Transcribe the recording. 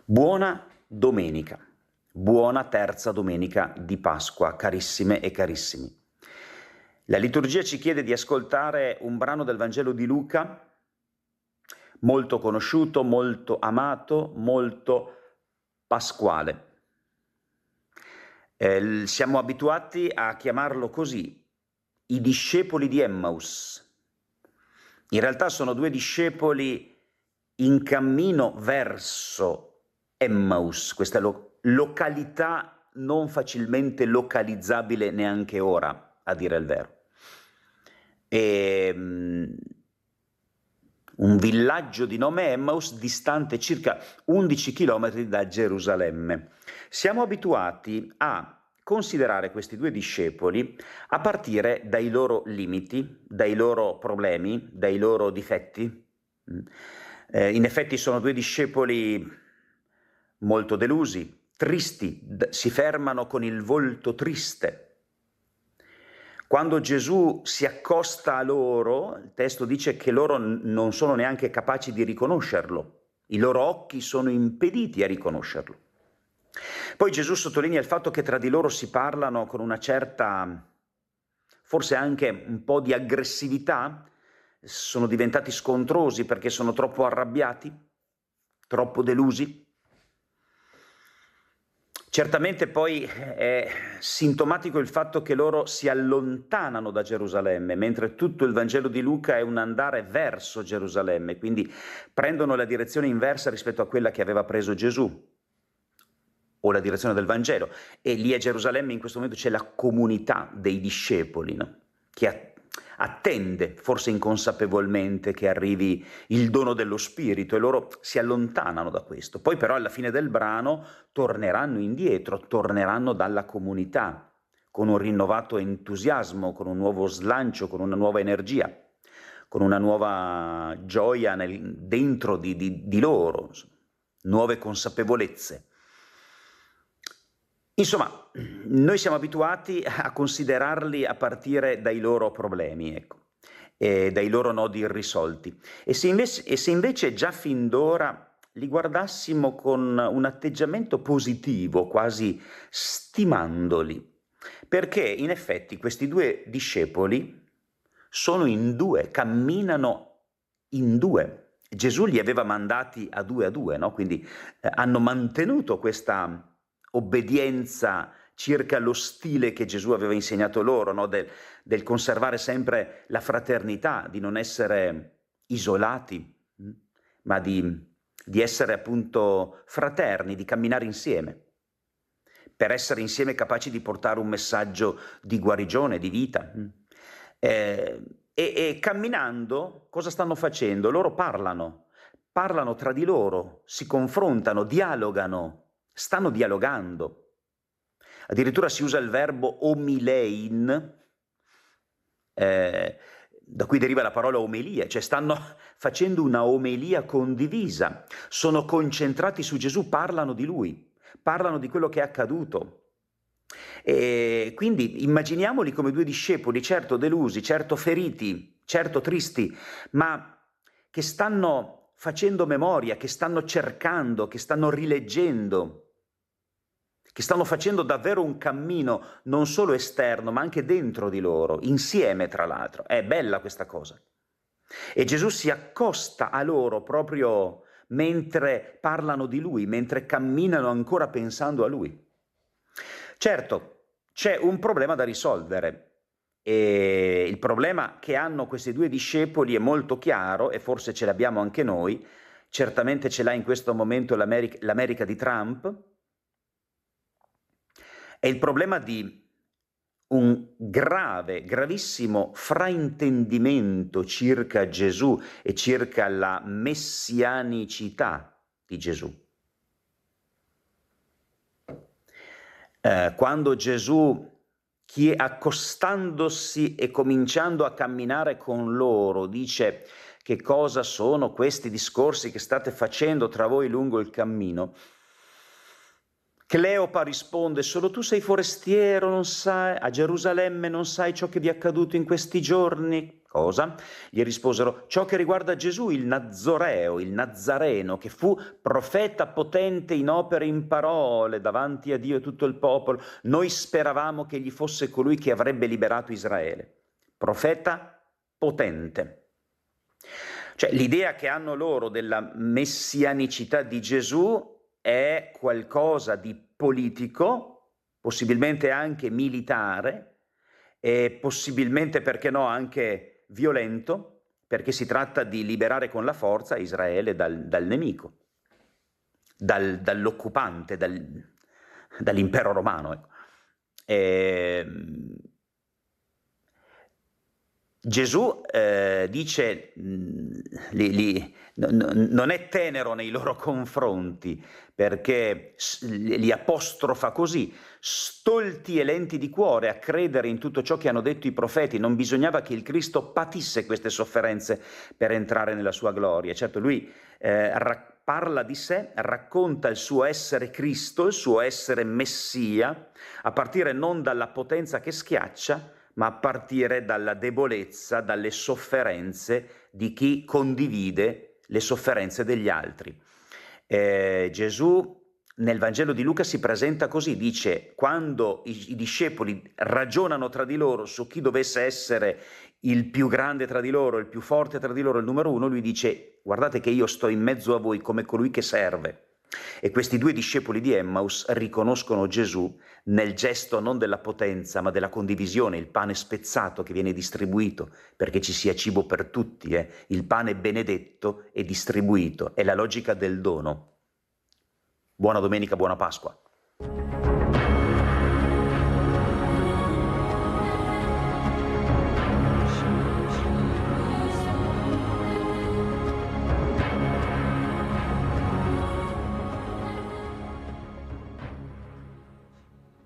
Buona domenica, buona terza domenica di Pasqua, carissime e carissimi. La liturgia ci chiede di ascoltare un brano del Vangelo di Luca, molto conosciuto, molto amato, molto pasquale. Siamo abituati a chiamarlo così, i discepoli di Emmaus. In realtà sono due discepoli in cammino verso Emmaus, questa località non facilmente localizzabile neanche ora, a dire il vero. Un villaggio di nome Emmaus distante circa 11 km da Gerusalemme. Siamo abituati a considerare questi due discepoli a partire dai loro limiti, dai loro problemi, dai loro difetti. In effetti sono due discepoli molto delusi, tristi, si fermano con il volto triste. Quando Gesù si accosta a loro, il testo dice che loro non sono neanche capaci di riconoscerlo, i loro occhi sono impediti a riconoscerlo. Poi Gesù sottolinea il fatto che tra di loro si parlano con una certa, forse anche un po' di aggressività, sono diventati scontrosi perché sono troppo arrabbiati, troppo delusi. Certamente poi è sintomatico il fatto che loro si allontanano da Gerusalemme, mentre tutto il Vangelo di Luca è un andare verso Gerusalemme, quindi prendono la direzione inversa rispetto a quella che aveva preso Gesù, o la direzione del Vangelo. E lì a Gerusalemme in questo momento c'è la comunità dei discepoli, no? Che attende, forse inconsapevolmente, che arrivi il dono dello Spirito, e loro si allontanano da questo. Poi però alla fine del brano torneranno indietro, torneranno dalla comunità, con un rinnovato entusiasmo, con un nuovo slancio, con una nuova energia, con una nuova gioia dentro di loro, nuove consapevolezze. Insomma, noi siamo abituati a considerarli a partire dai loro problemi, ecco, e dai loro nodi irrisolti. E se invece già fin d'ora li guardassimo con un atteggiamento positivo, quasi stimandoli, perché in effetti questi due discepoli sono in due, camminano in due. Gesù li aveva mandati a due, no? Quindi hanno mantenuto questa obbedienza circa lo stile che Gesù aveva insegnato loro, no? del conservare sempre la fraternità, di non essere isolati, ma di essere appunto fraterni, di camminare insieme, per essere insieme capaci di portare un messaggio di guarigione, di vita. E camminando, cosa stanno facendo? Loro parlano tra di loro, si confrontano, dialogano, stanno dialogando. Addirittura si usa il verbo omilein, da cui deriva la parola omelia, cioè stanno facendo una omelia condivisa, sono concentrati su Gesù, parlano di Lui, parlano di quello che è accaduto. E quindi immaginiamoli come due discepoli, certo delusi, certo feriti, certo tristi, ma che stanno facendo memoria, che stanno cercando, che stanno rileggendo, che stanno facendo davvero un cammino non solo esterno, ma anche dentro di loro, insieme tra l'altro. È bella questa cosa. E Gesù si accosta a loro proprio mentre parlano di Lui, mentre camminano ancora pensando a Lui. Certo, c'è un problema da risolvere, e il problema che hanno questi due discepoli è molto chiaro, e forse ce l'abbiamo anche noi, certamente ce l'ha in questo momento l'America di Trump. È il problema di un gravissimo fraintendimento circa Gesù e circa la messianicità di Gesù. Quando Gesù, accostandosi e cominciando a camminare con loro, dice: che cosa sono questi discorsi che state facendo tra voi lungo il cammino? Cleopa risponde: solo tu sei forestiero, non sai, a Gerusalemme non sai ciò che vi è accaduto in questi giorni? Cosa? Gli risposero: ciò che riguarda Gesù, il Nazoreo, il Nazareno, che fu profeta potente in opere e in parole davanti a Dio e tutto il popolo. Noi speravamo che egli fosse colui che avrebbe liberato Israele. Profeta potente. Cioè, l'idea che hanno loro della messianicità di Gesù è qualcosa di politico, possibilmente anche militare, e possibilmente, perché no, anche violento, perché si tratta di liberare con la forza Israele dal nemico, dall'occupante, dall'impero romano. Ecco. Gesù dice, non è tenero nei loro confronti, perché li apostrofa così: stolti e lenti di cuore a credere in tutto ciò che hanno detto i profeti. Non bisognava che il Cristo patisse queste sofferenze per entrare nella sua gloria. Certo, lui parla di sé, racconta il suo essere Cristo, il suo essere Messia, a partire non dalla potenza che schiaccia, ma a partire dalla debolezza, dalle sofferenze di chi condivide le sofferenze degli altri. Gesù nel Vangelo di Luca si presenta così, dice: quando i discepoli ragionano tra di loro su chi dovesse essere il più grande tra di loro, il più forte tra di loro, il numero uno, lui dice: guardate che io sto in mezzo a voi come colui che serve. E questi due discepoli di Emmaus riconoscono Gesù nel gesto non della potenza, ma della condivisione, il pane spezzato che viene distribuito perché ci sia cibo per tutti, il pane benedetto e distribuito, è la logica del dono. Buona domenica, buona Pasqua.